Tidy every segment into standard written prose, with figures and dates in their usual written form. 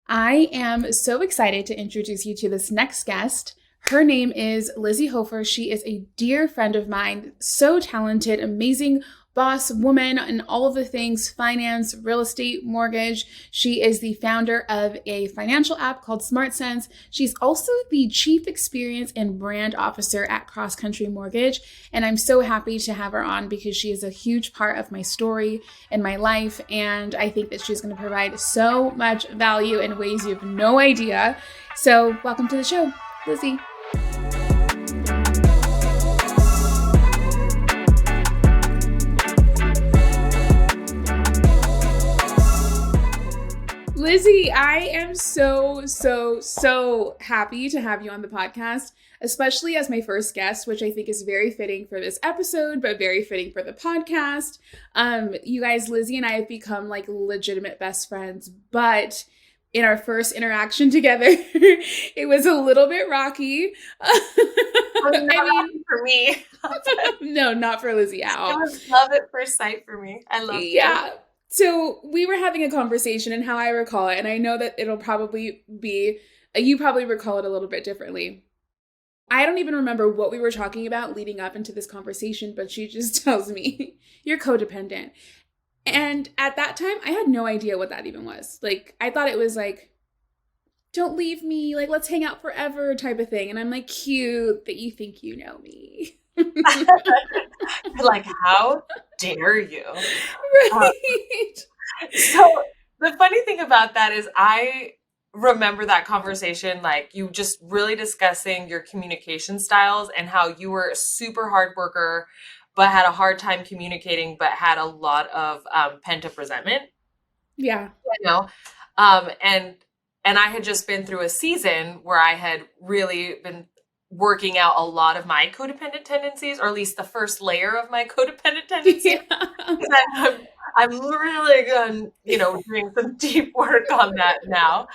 I am so excited to introduce you to this next guest. Her name is Lizy Hoeffer. She is a dear friend of mine, so talented, amazing boss woman in all of the things finance, real estate, mortgage. She is the founder of a financial app called SmartSense. She's also the chief experience and brand officer at Cross Country Mortgage. And I'm so happy to have her on because she is a huge part of my story and my life. And I think that she's going to provide so much value in ways you have no idea. So welcome to the show, Lizy. Lizy, I am so happy to have you on the podcast, especially as my first guest, which I think is very fitting for this episode, but very fitting for the podcast. You guys, Lizy and I have become like legitimate best friends, but in our first interaction together, it was a little bit rocky. For me. No, not for Lizy at all. It was love at first sight for me. I love it. So we were having a conversation and how I recall it, and I know that it'll probably be, you probably recall it a little bit differently. I don't even remember what we were talking about leading up into this conversation, but she just tells me, you're codependent. And at that time, I had no idea what that even was. Like, I thought it was like, don't leave me, like, let's hang out forever type of thing. And I'm like, cute that you think you know me. Like, how dare you? Right. So the funny thing about that is I remember that conversation, like you just really discussing your communication styles and how you were a super hard worker, but had a hard time communicating, but had a lot of pent-up resentment. Yeah. You know? And I had just been through a season where I had really been working out a lot of my codependent tendencies, or at least the first layer of my codependent tendencies. Yeah. I'm really good, doing some deep work on that now.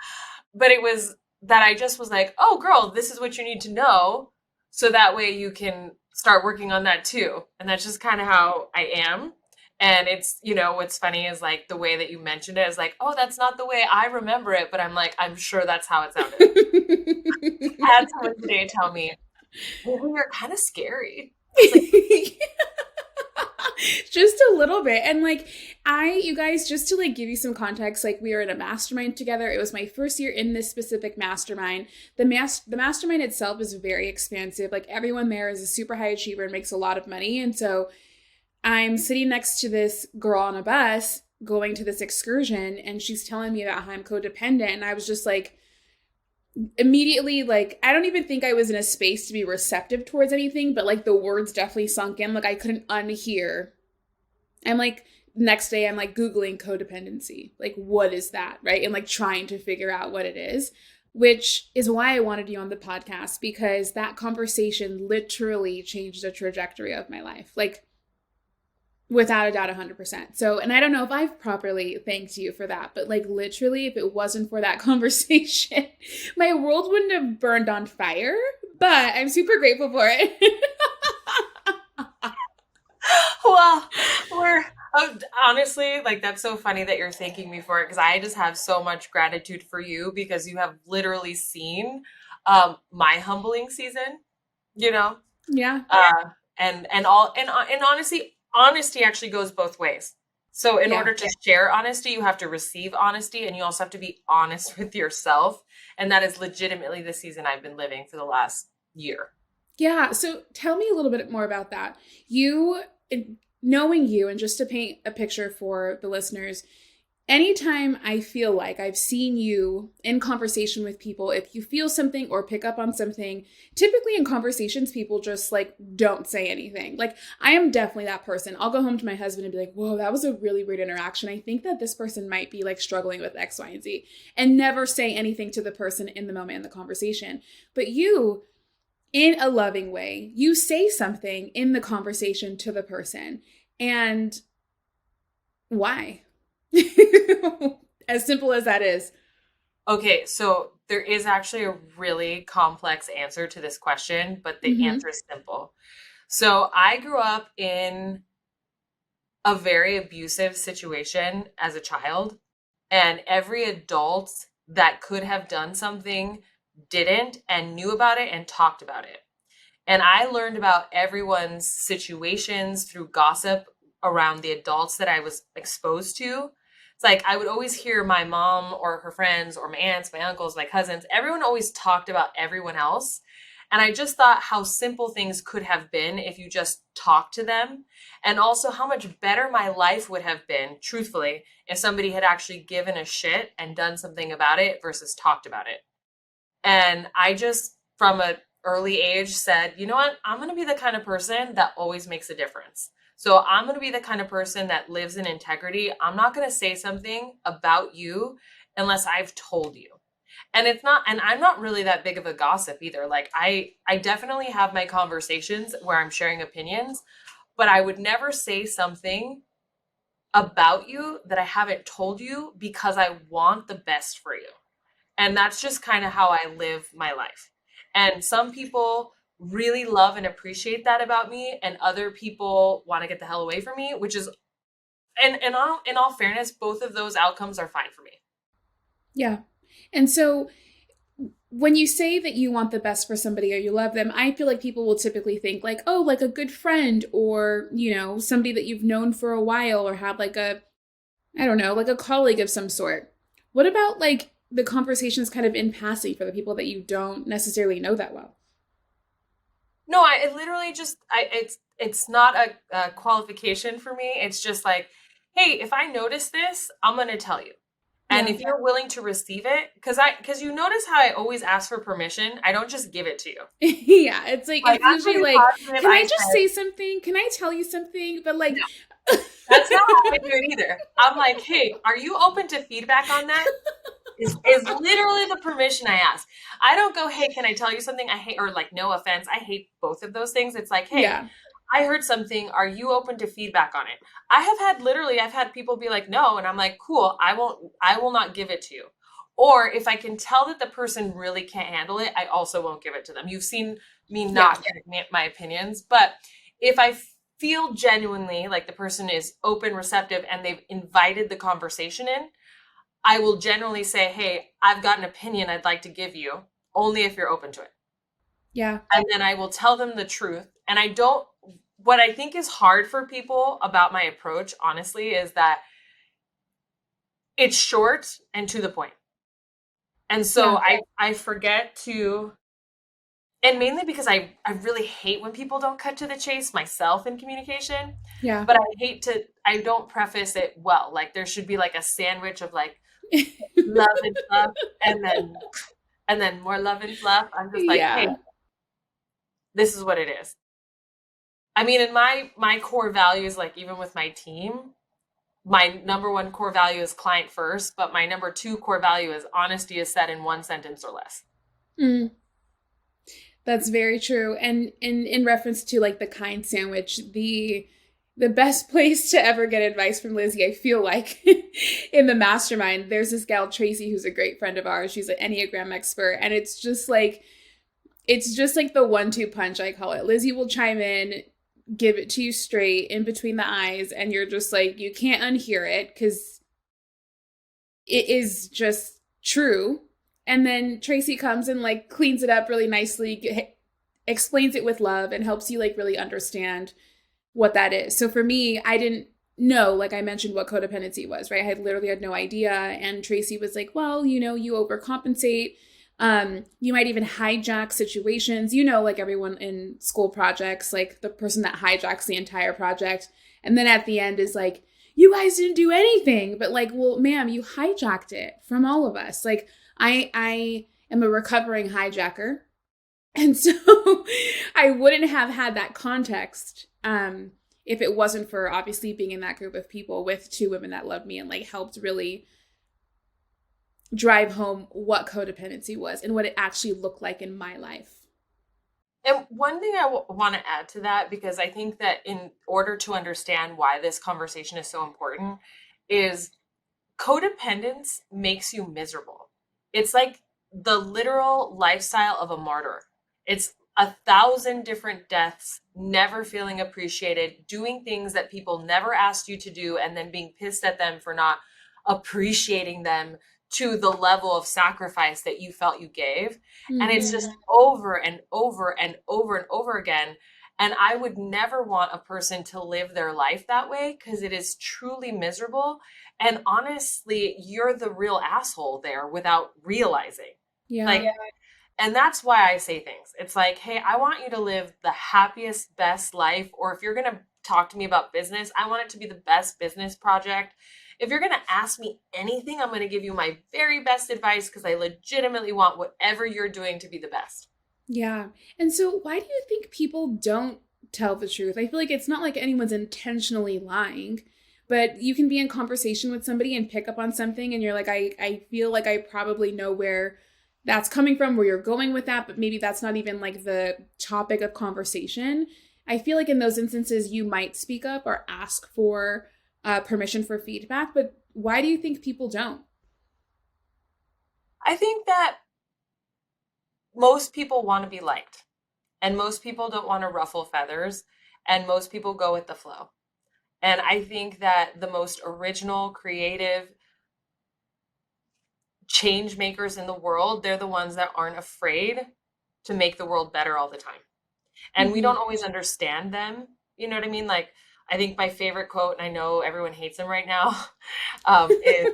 But it was that I just was like, oh, girl, this is what you need to know. So that way you can start working on that too. And that's just kind of how I am. And it's, what's funny is like the way that you mentioned it is like, oh, that's not the way I remember it. But I'm like, I'm sure that's how it sounded. I had someone today tell me, well, you're kind of scary. Like, just a little bit. And like, you guys, just to like give you some context, like we were in a mastermind together. It was my first year in this specific mastermind. The mastermind itself is very expansive. Like everyone there is a super high achiever and makes a lot of money. And so I'm sitting next to this girl on a bus going to this excursion, and she's telling me about how I'm codependent. And I was just like, immediately, like, I don't even think I was in a space to be receptive towards anything, but like the words definitely sunk in. Like I couldn't unhear. I'm like, next day I'm like Googling codependency. Like, what is that? Right. And like trying to figure out what it is, which is why I wanted you on the podcast, because that conversation literally changed the trajectory of my life. Like, without a doubt, 100%. So, and I don't know if I've properly thanked you for that, but like literally, if it wasn't for that conversation, my world wouldn't have burned on fire, but I'm super grateful for it. Well, honestly, like, that's so funny that you're thanking me for it, because I just have so much gratitude for you, because you have literally seen my humbling season, Yeah. And honestly, honesty actually goes both ways. So in order to share honesty, you have to receive honesty, and you also have to be honest with yourself. And that is legitimately the season I've been living for the last year. Yeah. So tell me a little bit more about that. Knowing you, and just to paint a picture for the listeners, anytime I feel like I've seen you in conversation with people, if you feel something or pick up on something, typically in conversations, people just like don't say anything. Like I am definitely that person. I'll go home to my husband and be like, whoa, that was a really weird interaction. I think that this person might be like struggling with X, Y, and Z, and never say anything to the person in the moment in the conversation. But you, in a loving way, you say something in the conversation to the person. And why? As simple as that is. Okay, so there is actually a really complex answer to this question, but the answer is simple. So I grew up in a very abusive situation as a child, and every adult that could have done something, didn't, and knew about it and talked about it. And I learned about everyone's situations through gossip around the adults that I was exposed to. It's like I would always hear my mom or her friends or my aunts, my uncles, my cousins, everyone always talked about everyone else. And I just thought how simple things could have been if you just talked to them. And also how much better my life would have been, truthfully, if somebody had actually given a shit and done something about it versus talked about it. And I just, from an early age, said, you know what? I'm going to be the kind of person that always makes a difference. So I'm going to be the kind of person that lives in integrity. I'm not going to say something about you unless I've told you. And it's not, and I'm not really that big of a gossip either. Like I definitely have my conversations where I'm sharing opinions, but I would never say something about you that I haven't told you because I want the best for you. And that's just kind of how I live my life. And some people really love and appreciate that about me, and other people want to get the hell away from me, which is, and in all fairness, both of those outcomes are fine for me. Yeah. And so when you say that you want the best for somebody or you love them, I feel like people will typically think like, oh, like a good friend or, somebody that you've known for a while or have like I don't know, like a colleague of some sort. What about like the conversations kind of in passing for the people that you don't necessarily know that well? No, it literally just, it's not a qualification for me. It's just like, hey, if I notice this, I'm going to tell you. And Yeah. if you're willing to receive it, because you notice how I always ask for permission, I don't just give it to you. Yeah, it's like Like it's I'm usually pretty like, positive. can I I just said say something? Can I tell you something? But like, no. That's not how I do it either. I'm like, hey, are you open to feedback on that? Is literally the permission I ask. I don't go, hey, can I tell you something I hate, or like, no offense, I hate both of those things. It's like, hey, yeah, I heard something. Are you open to feedback on it? I've had people be like, no. And I'm like, cool, I will not give it to you. Or if I can tell that the person really can't handle it, I also won't give it to them. You've seen me yeah, not give my opinions, but if I feel genuinely like the person is open, receptive, and they've invited the conversation in, I will generally say, hey, I've got an opinion I'd like to give you, only if you're open to it. yeah, And then I will tell them the truth. And what I think is hard for people about my approach, honestly, is that it's short and to the point. And so yeah, I forget to, and mainly because I really hate when people don't cut to the chase myself in communication, yeah. but I don't preface it well. Like there should be like a sandwich of like love and fluff and then more love and fluff. I'm just like, hey, Yeah. this is what it is. I mean, in my core values, like even with my team, my number one core value is client first, but my number two core value is honesty is said in one sentence or less. Mm, that's very true. And in reference to like the kind sandwich, the best place to ever get advice from Lizy, I feel like, in the mastermind, there's this gal Tracy who's a great friend of ours. She's an Enneagram expert, and it's just like the 1-2 punch, I call it. Lizy will chime in, give it to you straight in between the eyes, and you're just like, you can't unhear it because it is just true. And then Tracy comes and like cleans it up really nicely, explains it with love, and helps you like really understand what that is. So for me, I didn't know, like I mentioned, what codependency was, right? I literally had no idea. And Tracy was like, well, you overcompensate. You might even hijack situations, like everyone in school projects, like the person that hijacks the entire project. And then at the end is like, you guys didn't do anything. But like, well, ma'am, you hijacked it from all of us. Like I am a recovering hijacker. And so I wouldn't have had that context if it wasn't for obviously being in that group of people with two women that loved me and like helped really drive home what codependency was and what it actually looked like in my life. And one thing I want to add to that, because I think that in order to understand why this conversation is so important, is codependence makes you miserable. It's like the literal lifestyle of a martyr. It's 1,000 different deaths, never feeling appreciated, doing things that people never asked you to do, and then being pissed at them for not appreciating them, to the level of sacrifice that you felt you gave. And it's just Mm-hmm. over and over and over and over again. And I would never want a person to live their life that way, because it is truly miserable. And honestly, you're the real asshole there without realizing. Like, Yeah. and that's why I say things. It's like, hey, I want you to live the happiest, best life. Or if you're going to talk to me about business, I want it to be the best business project. If you're going to ask me anything, I'm going to give you my very best advice, because I legitimately want whatever you're doing to be the best. Yeah. And so why do you think people don't tell the truth? I feel like it's not like anyone's intentionally lying, but you can be in conversation with somebody and pick up on something and you're like, I feel like I probably know where that's coming from, where you're going with that, but maybe that's not even like the topic of conversation. I feel like in those instances, you might speak up or ask for permission for feedback, but why do you think people don't? I think that most people want to be liked, and most people don't want to ruffle feathers, and most people go with the flow. And I think that the most original, creative change makers in the world, they're the ones that aren't afraid to make the world better all the time. And we Mm-hmm. don't always understand them. You know what I mean? Like, I think my favorite quote, and I know everyone hates him right now, is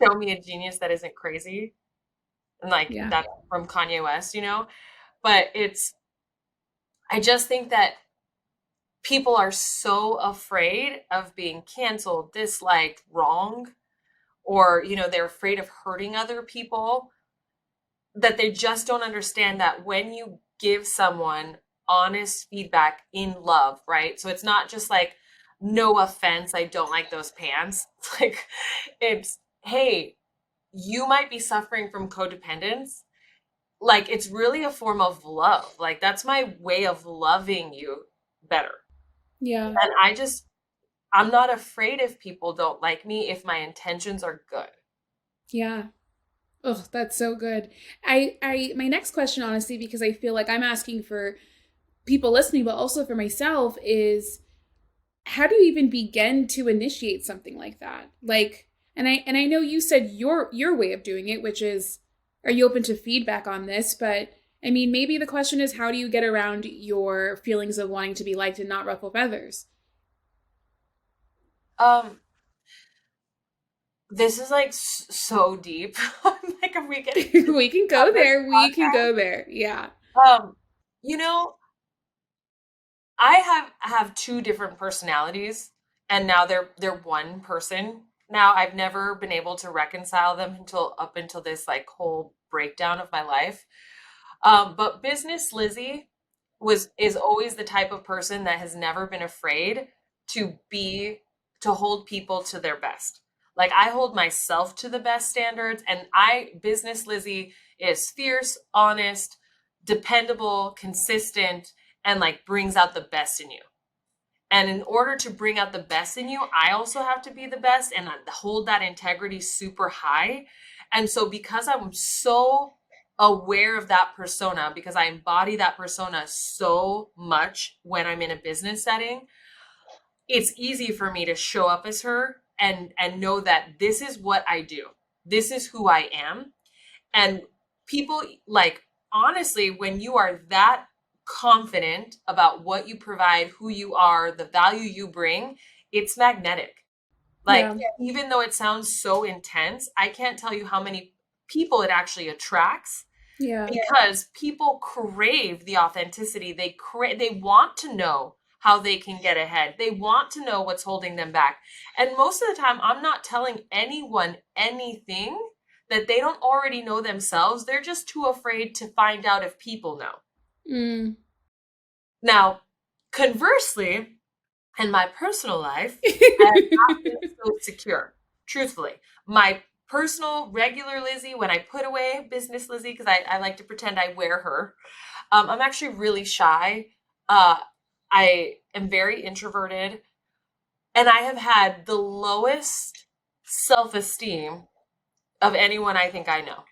show me a genius that isn't crazy. And like, Yeah. that's from Kanye West, But I just think that people are so afraid of being canceled, disliked, wrong, or, they're afraid of hurting other people, that they just don't understand that when you give someone honest feedback in love, right? So it's not just like, no offense, I don't like those pants. It's like, it's, hey, you might be suffering from codependence. Like, it's really a form of love. Like, that's my way of loving you better. Yeah. And I'm not afraid if people don't like me if my intentions are good. Yeah. Oh, that's so good. My next question, honestly, because I feel like I'm asking for people listening, but also for myself, is how do you even begin to initiate something like that? Like, and I know you said your way of doing it, which is, are you open to feedback on this? But I mean, maybe the question is, how do you get around your feelings of wanting to be liked and not ruffle feathers? Um, this is like so deep. Like, are we getting We can on go this there. We can podcast? go there. Yeah. Um, you know, I have two different personalities, and now they're one person. Now, I've never been able to reconcile them until this like whole breakdown of my life. But business Lizzie is always the type of person that has never been afraid to be to hold people to their best. Like, I hold myself to the best standards, and I business Lizzie is fierce, honest, dependable, consistent, and like brings out the best in you. And in order to bring out the best in you, I also have to be the best and hold that integrity super high. And so, because I'm so aware of that persona, because I embody that persona so much when I'm in a business setting, it's easy for me to show up as her and know that this is what I do. This is who I am. And people, like, honestly, when you are that confident about what you provide, who you are, the value you bring, it's magnetic. Like, Yeah. even though it sounds so intense, I can't tell you how many people it actually attracts, Yeah. because people crave the authenticity. They want to know how they can get ahead. They want to know what's holding them back. And most of the time, I'm not telling anyone anything that they don't already know themselves. They're just too afraid to find out if people know. Mm. Now, conversely, in my personal life, I have not been so secure. Truthfully, my personal regular Lizzie, when I put away business Lizzie, because I like to pretend I wear her, I'm actually really shy. Uh, I am very introverted, and I have had the lowest self-esteem of anyone I think I know.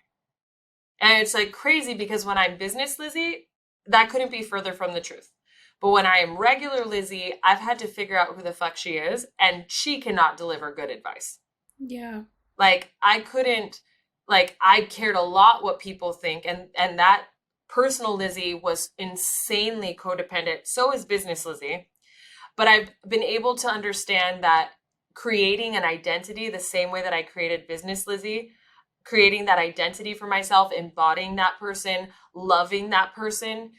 And it's like crazy, because when I'm business Lizzie, that couldn't be further from the truth. But when I am regular Lizzie, I've had to figure out who the fuck she is, and she cannot deliver good advice. Yeah. Like I couldn't, like I cared a lot what people think, and that personal Lizy was insanely codependent. So is business Lizy. But I've been able to understand that creating an identity the same way that I created business Lizy, creating that identity for myself, embodying that person, loving that person,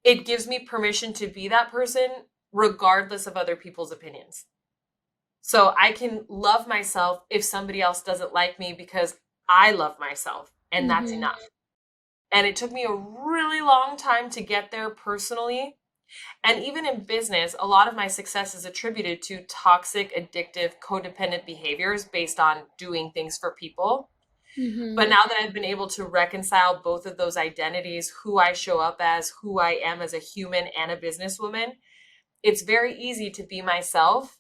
it gives me permission to be that person regardless of other people's opinions. So I can love myself if somebody else doesn't like me because I love myself, and that's Mm-hmm. enough. And it took me a really long time to get there personally. And even in business, a lot of my success is attributed to toxic, addictive, codependent behaviors based on doing things for people. Mm-hmm. But now that I've been able to reconcile both of those identities, who I show up as, who I am as a human and a businesswoman, it's very easy to be myself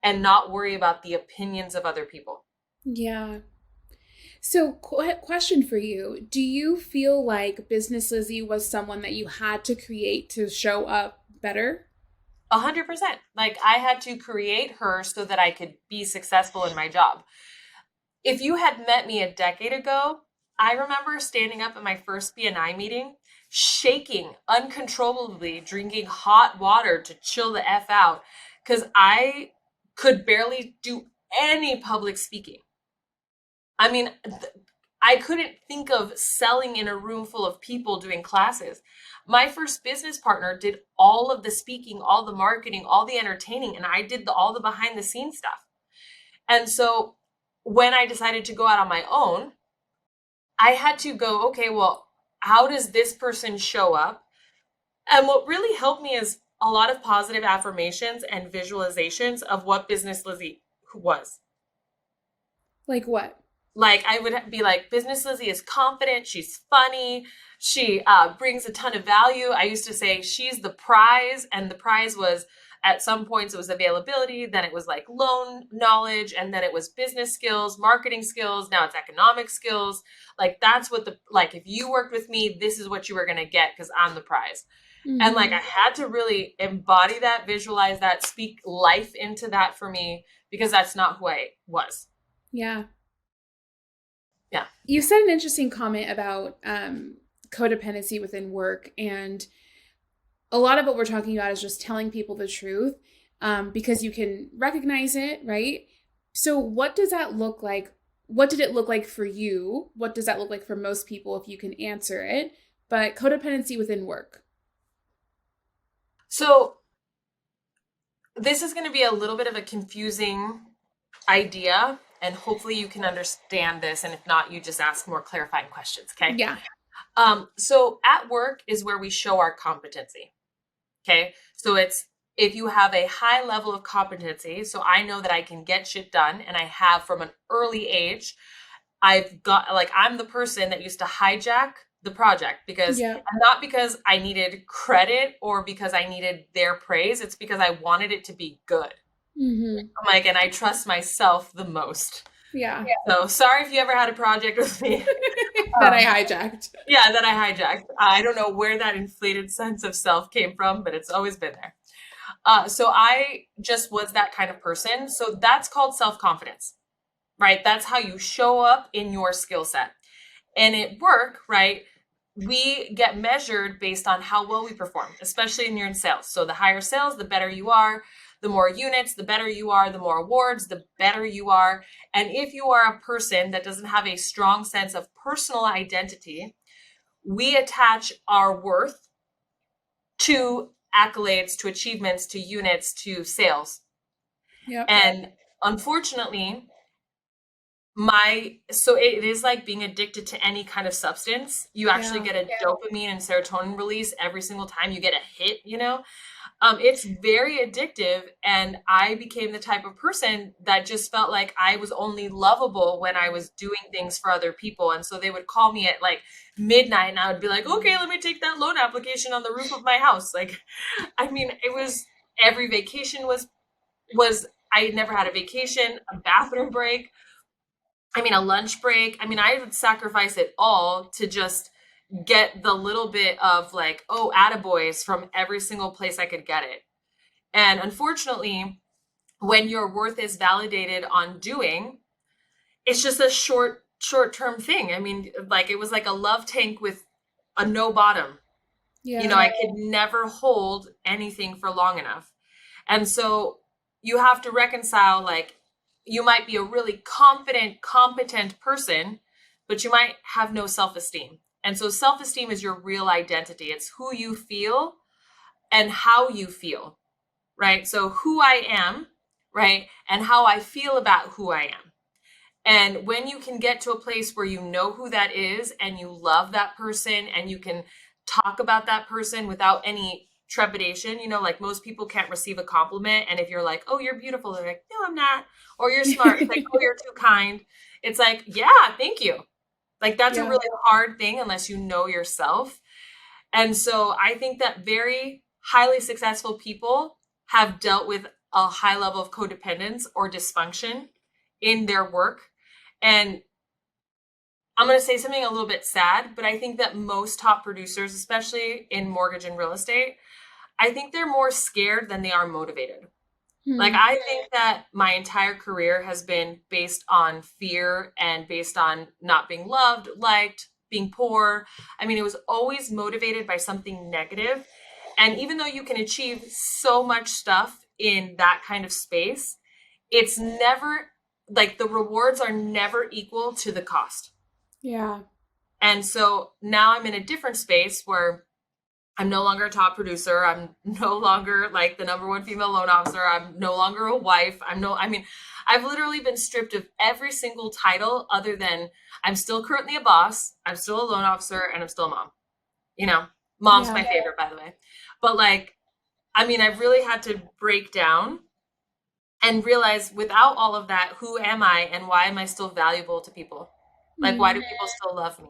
and not worry about the opinions of other people. Yeah. So, question for you. Do you feel like Business Lizzie was someone that you had to create to show up better? 100%. Like I had to create her so that I could be successful in my job. If you had met me a decade ago, I remember standing up at my first BNI meeting, shaking uncontrollably, drinking hot water to chill the F out because I could barely do any public speaking. I mean, I couldn't think of selling in a room full of people doing classes. My first business partner did all of the speaking, all the marketing, all the entertaining, and I did all the behind the scenes stuff. And so when I decided to go out on my own, I had to go, okay, well, how does this person show up? And what really helped me is a lot of positive affirmations and visualizations of what Business Lizzy was. Like what? Like I would be like, business Lizy is confident, she's funny, she brings a ton of value. I used to say she's the prize, and the prize was at some points it was availability, then it was like loan knowledge, and then it was business skills, marketing skills, now it's economic skills. Like that's what the, like if you worked with me, this is what you were going to get because I'm the prize. And like Mm-hmm. I had to really embody that, visualize that, speak life into that for me because that's not who I was. Yeah. Yeah. You said an interesting comment about codependency within work, and a lot of what we're talking about is just telling people the truth, because you can recognize it, right? So, what does that look like? What did it look like for you? What does that look like for most people if you can answer it? But codependency within work. So this is going to be a little bit of a confusing idea, and hopefully you can understand this. And if not, you just ask more clarifying questions. Okay. Yeah. So at work is where we show our competency. Okay. So it's, if you have a high level of competency, so I know that I can get shit done, and I have from an early age. I've got, like, I'm the person that used to hijack the project because, Yeah. and not because I needed credit or because I needed their praise. It's because I wanted it to be good. Mm-hmm. I'm like, and I trust myself the most. Yeah. So sorry if you ever had a project with me. That I hijacked. Yeah, that I hijacked. I don't know where that inflated sense of self came from, but it's always been there. So I just was that kind of person. So that's called self-confidence, right? That's how you show up in your skill set. And at work, right, we get measured based on how well we perform, especially when you're in sales. So the higher sales, the better you are. The more units, the better you are. The more awards, the better you are. And if you are a person that doesn't have a strong sense of personal identity, we attach our worth to accolades, to achievements, to units, to sales. Yep. And unfortunately, so it is like being addicted to any kind of substance. You actually Yeah. get a dopamine and serotonin release every single time you get a hit, you know. It's very addictive, and I became the type of person that just felt like I was only lovable when I was doing things for other people. And so they would call me at like midnight, and I would be like, okay, let me take that loan application on the roof of my house. Like, I mean, it was, every vacation was I never had a vacation, a bathroom break, I mean, a lunch break. I mean, I would sacrifice it all to just get the little bit of like, oh, attaboys from every single place I could get it. And unfortunately, when your worth is validated on doing, it's just a short-term thing. I mean, like it was like a love tank with a no bottom. You know, Yeah. I could never hold anything for long enough. And so you have to reconcile, like, you might be a really confident, competent person, but you might have no self-esteem. And so self-esteem is your real identity. It's who you feel and how you feel, right? So who I am, right? And how I feel about who I am. And when you can get to a place where you know who that is and you love that person and you can talk about that person without any trepidation, you know, like most people can't receive a compliment. And if you're like, oh, you're beautiful, they're like, no, I'm not. Or you're smart. It's like, oh, you're too kind. It's like, yeah, thank you. Like that's a Yeah. really hard thing unless you know yourself. And so I think that very highly successful people have dealt with a high level of codependence or dysfunction in their work. And I'm going to say something a little bit sad, but I think that most top producers, especially in mortgage and real estate, I think they're more scared than they are motivated. Like, Hmm. I think that my entire career has been based on fear and based on not being loved, liked, being poor. I mean, it was always motivated by something negative. And even though you can achieve so much stuff in that kind of space, it's never like the rewards are never equal to the cost. Yeah. And so now I'm in a different space where I'm no longer a top producer. I'm no longer like the number one female loan officer. I'm no longer a wife. I mean, I've literally been stripped of every single title other than I'm still currently a boss. I'm still a loan officer and I'm still a mom. You know, mom's Yeah. my favorite, by the way. But like, I mean, I've really had to break down and realize without all of that, who am I and why am I still valuable to people? Like, why do Mm. people still love me?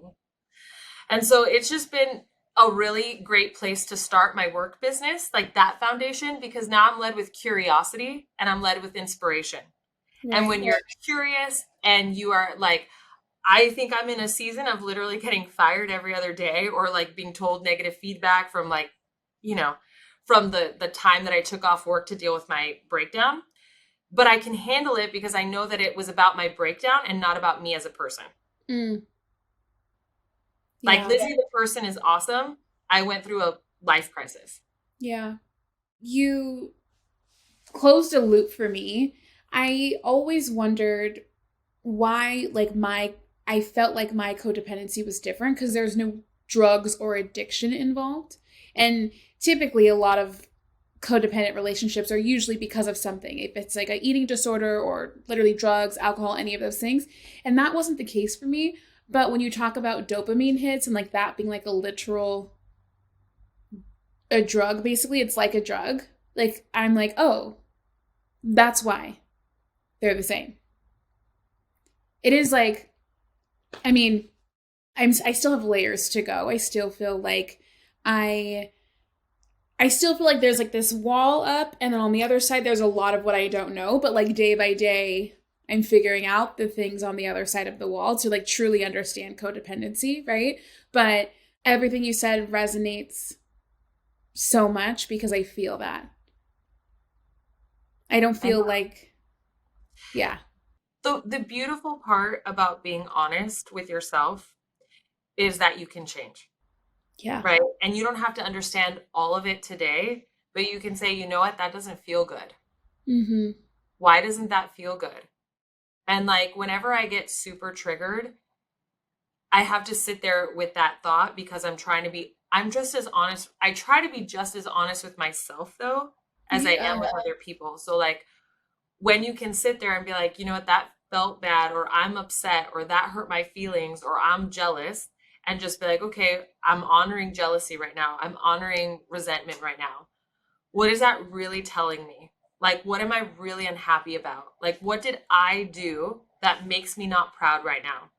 And so it's just been a really great place to start my work business, like that foundation, because now I'm led with curiosity and I'm led with inspiration. And Right. when you're curious and you are like, I think I'm in a season of literally getting fired every other day or like being told negative feedback from like, you know, from the time that I took off work to deal with my breakdown. But I can handle it because I know that it was about my breakdown and not about me as a person. Mm. Like Yeah. Lizy the person is awesome. I went through a life crisis. Yeah. You closed a loop for me. I always wondered why, like, I felt like my codependency was different because there's no drugs or addiction involved. And typically, a lot of codependent relationships are usually because of something. If it's like a eating disorder or literally drugs, alcohol, any of those things. And that wasn't the case for me. But when you talk about dopamine hits and like that being like a literal a drug, basically, it's like a drug. Like I'm like, oh, that's why they're the same. It is like, I mean, I still have layers to go. I still feel like I I still feel like there's like this wall up, and then on the other side there's a lot of what I don't know, but like day by day I'm figuring out the things on the other side of the wall to like truly understand codependency, right? But everything you said resonates so much because I feel that. I don't And feel like, yeah. the beautiful part about being honest with yourself is that you can change, Yeah. right? And you don't have to understand all of it today, but you can say, you know what, that doesn't feel good. Mhm. Why doesn't that feel good? And like whenever I get super triggered, I have to sit there with that thought because I'm just as honest. I try to be just as honest with myself though as I am Yeah. with other people. So like when you can sit there and be like, you know what, that felt bad, or I'm upset, or that hurt my feelings, or I'm jealous, and just be like, okay, I'm honoring jealousy right now. I'm honoring resentment right now. What is that really telling me? Like, what am I really unhappy about? Like, what did I do that makes me not proud right now?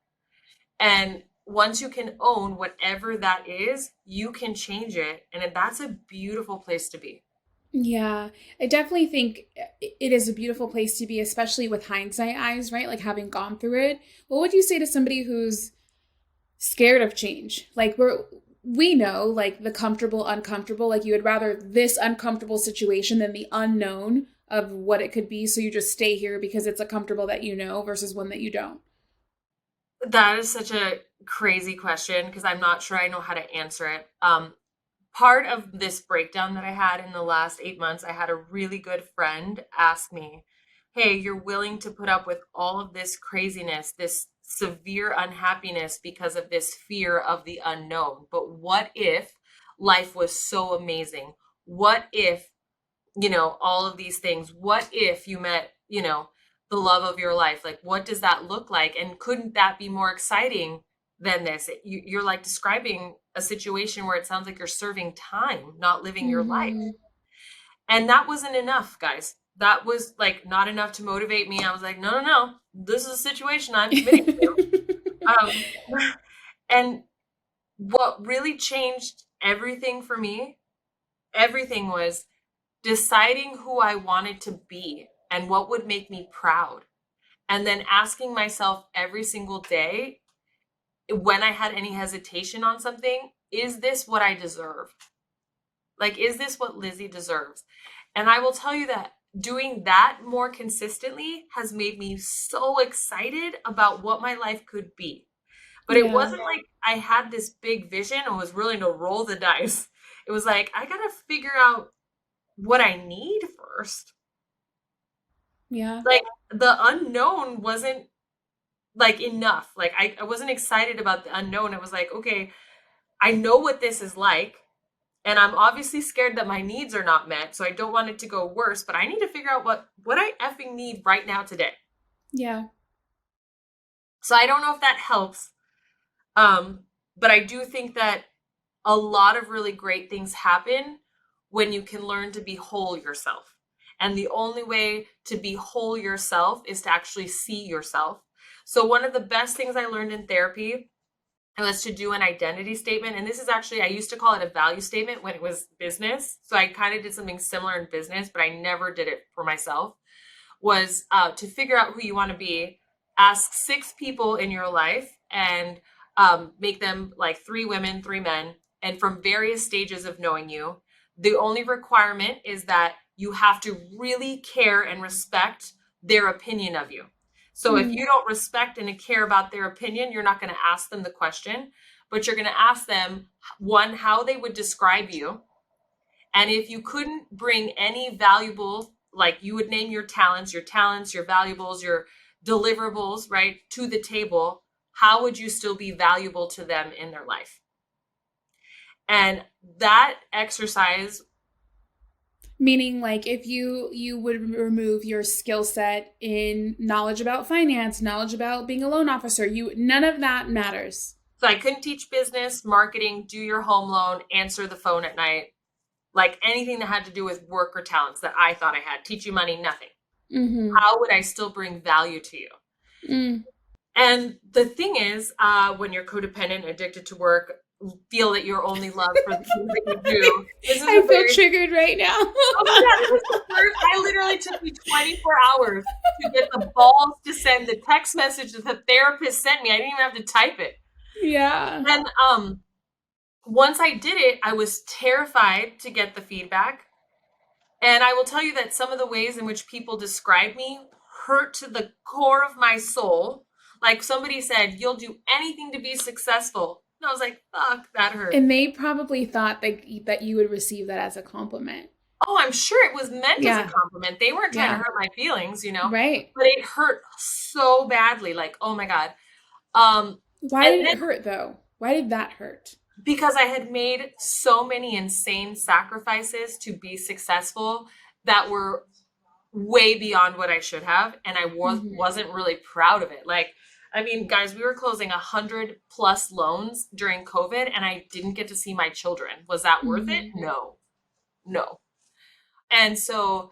And once you can own whatever that is, you can change it. And that's a beautiful place to be. Yeah, I definitely think it is a beautiful place to be, especially with hindsight eyes, right? Like having gone through it. What would you say to somebody who's scared of change? Like we know like the comfortable, uncomfortable, like you would rather this uncomfortable situation than the unknown of what it could be. So you just stay here because it's a comfortable that you know versus one that you don't. That is such a crazy question because I'm not sure I know how to answer it. Part of this breakdown that I had in the last 8 months, I had a really good friend ask me, "Hey, you're willing to put up with all of this craziness, this severe unhappiness because of this fear of the unknown. But what if life was so amazing? What if, all of these things? What if you met, the love of your life? Like, what does that look like? And couldn't that be more exciting than this? You're like describing a situation where it sounds like you're serving time, not living your life." Mm-hmm. And that wasn't enough, guys. That was like not enough to motivate me. I was like, no, no, no. This is a situation I'm committing to. And what really changed everything for me, everything was deciding who I wanted to be and what would make me proud. And then asking myself every single day when I had any hesitation on something, is this what I deserve? Like, is this what Lizy deserves? And I will tell you that doing that more consistently has made me so excited about what my life could be. But it Yeah. wasn't like I had this big vision and was willing to roll the dice. It was like, I got to figure out what I need first. Yeah. Like, the unknown wasn't like enough. Like, I wasn't excited about the unknown. It was like, okay, I know what this is like. And I'm obviously scared that my needs are not met, so I don't want it to go worse, but I need to figure out what I effing need right now today. Yeah. So I don't know if that helps. But I do think that a lot of really great things happen when you can learn to be whole yourself. And the only way to be whole yourself is to actually see yourself. So one of the best things I learned in therapy was to do an identity statement. And this is actually, I used to call it a value statement when it was business. So I kind of did something similar in business, but I never did it for myself. Was to figure out who you want to be, ask 6 people in your life, and make them like 3 women, 3 men, and from various stages of knowing you. The only requirement is that you have to really care and respect their opinion of you. So if Mm. you don't respect and care about their opinion, you're not going to ask them the question, but you're going to ask them, one, how they would describe you. And if you couldn't bring any valuable, like you would name your talents, your valuables, your deliverables, right, to the table, how would you still be valuable to them in their life? And that exercise, Meaning, like, if you would remove your skill set in knowledge about finance, knowledge about being a loan officer, you none of that matters. so I couldn't teach business, marketing, do your home loan, answer the phone at night, like anything that had to do with work or talents that I thought I had, teach you money, nothing. Mm-hmm. How would I still bring value to you? Mm. And the thing is, when you're codependent, addicted to work, feel that you're only loved for the things that you do. This is I a feel very, triggered right now. oh my God, this is the first, I literally took me 24 hours to get the balls to send the text message that the therapist sent me. I didn't even have to type it. Yeah. And once I did it, I was terrified to get the feedback. And I will tell you that some of the ways in which people describe me hurt to the core of my soul. Like somebody said, you'll do anything to be successful. And I was like, fuck, that hurt. And they probably thought that you would receive that as a compliment. Oh, I'm sure it was meant as a Yeah. compliment. They weren't trying to Yeah. hurt my feelings. Right. But it hurt so badly. Like, oh my God. Why And did then it hurt though? Why did that hurt? because I had made so many insane sacrifices to be successful that were way beyond what I should have, and I Mm-hmm. wasn't really proud of it. Like, I mean, guys, we were closing 100+ loans during COVID, and I didn't get to see my children. Was that worth it? Mm-hmm. No, no. And so,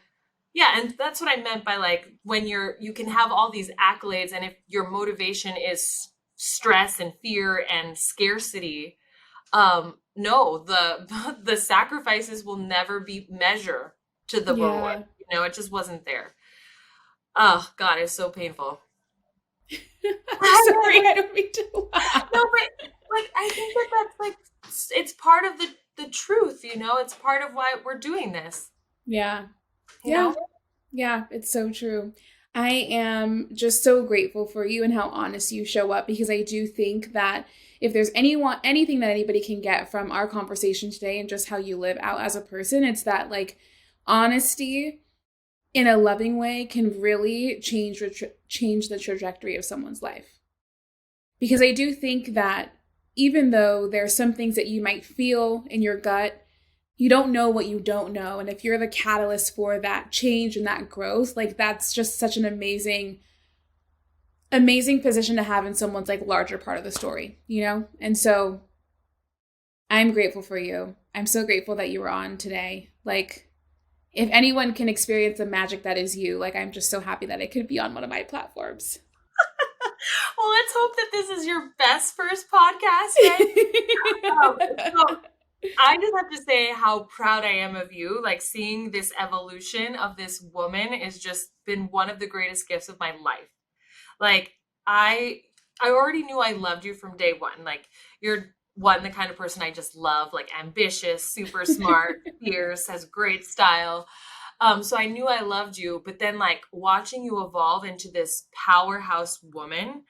yeah, and that's what I meant by like when you can have all these accolades, and if your motivation is stress and fear and scarcity, no, the the sacrifices will never be measure to the reward. Yeah. It just wasn't there. Oh God, it's so painful. I'm sorry, I don't mean to laugh. No, but like I think that that's like it's part of the truth. It's part of why we're doing this. Yeah. You Yeah. know, Yeah, it's so true. I am just so grateful for you and how honest you show up, because I do think that if there's anything that anybody can get from our conversation today and just how you live out as a person, it's that like honesty in a loving way can really change the trajectory of someone's life. Because I do think that even though there are some things that you might feel in your gut, you don't know what you don't know. And if you're the catalyst for that change and that growth, like that's just such an amazing position to have in someone's like larger part of the story, you know? And so I'm grateful for you. I'm so grateful that you were on today. Like, if anyone can experience the magic that is you, like, I'm just so happy that it could be on one of my platforms. Well, let's hope that this is your best first podcast, right? So I just have to say how proud I am of you. Like, seeing this evolution of this woman has just been one of the greatest gifts of my life. Like, I already knew I loved you from day one. Like, you're the kind of person I just love, like ambitious, super smart, fierce, has great style. So I knew I loved you, but then like watching you evolve into this powerhouse woman,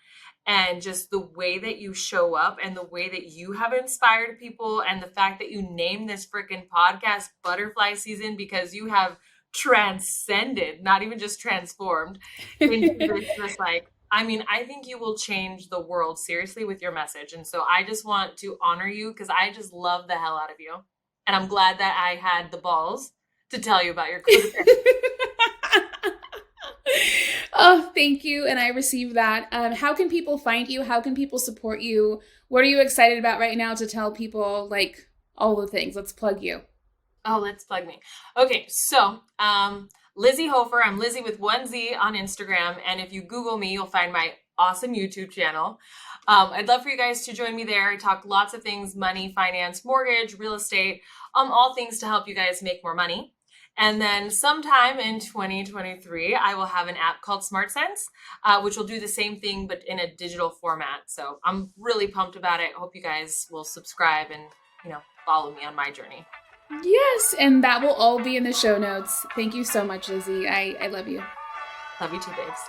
and just the way that you show up and the way that you have inspired people, and the fact that you named this freaking podcast Butterfly Season, because you have transcended, not even just transformed, into this like, I mean, I think you will change the world seriously with your message. And so I just want to honor you because I just love the hell out of you. And I'm glad that I had the balls to tell you about your codependency. Oh, thank you. And I received that. How can people find you? How can people support you? What are you excited about right now to tell people, like, all the things? Let's plug you. Oh, let's plug me. Okay, so Lizy Hoeffer. I'm Lizy with 1Z on Instagram. And if you Google me, you'll find my awesome YouTube channel. I'd love for you guys to join me there. I talk lots of things: money, finance, mortgage, real estate, all things to help you guys make more money. And then sometime in 2023, I will have an app called SmartSense, which will do the same thing, but in a digital format. So I'm really pumped about it. Hope you guys will subscribe and, follow me on my journey. Yes, and that will all be in the show notes. Thank you so much, Lizy. I love you. Love you too, babes.